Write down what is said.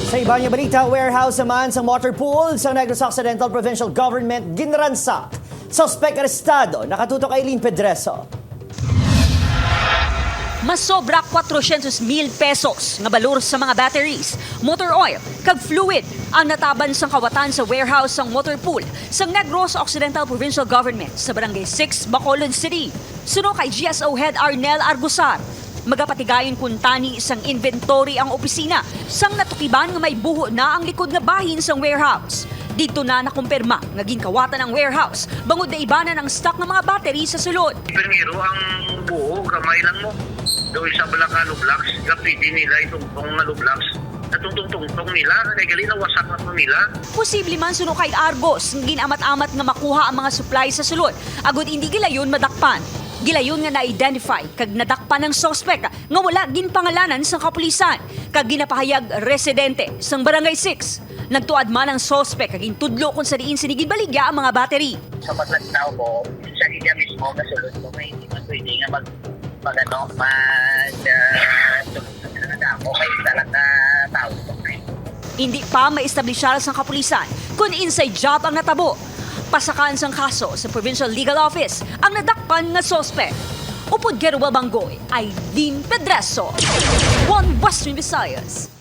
Sa iba niya balita, warehouse naman sa motor pool sa Negros Occidental Provincial Government ginransak. Suspect arestado, nakatutok kay Eileen Pedreso. Masobra 400,000 pesos nga balor sa mga batteries, motor oil, kag fluid ang nataban sang kawatan sa warehouse sang motor pool sa Negros Occidental Provincial Government sa Barangay 6, Bacolod City. Suno kay GSO Head Arnel Argusar. Magapatigayon kun tani isang inventory ang opisina sang natukiban nga may buho na ang likod nga bahin sang warehouse. Dito na nakumpirma nga ginkawatan ang warehouse bangod na ibanan ang stock ng mga battery sa sulod. Primero ang buo, kamay lang mo. Doon sa balaka lublaks, kapiti nila itong lublaks. Natungtong-tungtong nila, nagali na wasak na nila. Posible man suno kay Argos nga ginamat-amat nga makuha ang mga supply sa sulod agud hindi gilayon madakpan. Gilayon nga na-identify kag nadakpan ng sospek nga wala ginpangalanan sa kapulisan kag ginapahayag residente sang Barangay 6. Nagtuad man ang sospek kag intudlo kung sa diin sinigid baligya ang mga battery. Sa paglantaw mo, sa iya mismo nasulod mo, may hindi man pwede nga okay talaga tao. Hindi pa maestablisyar sa kapulisan kung inside job ang natabo. Pasakan sang kaso sa Provincial Legal Office ang nadakpan nga sospek. Upod Gerubal Banggoy, Eileen Pedreso, One Western Visayas.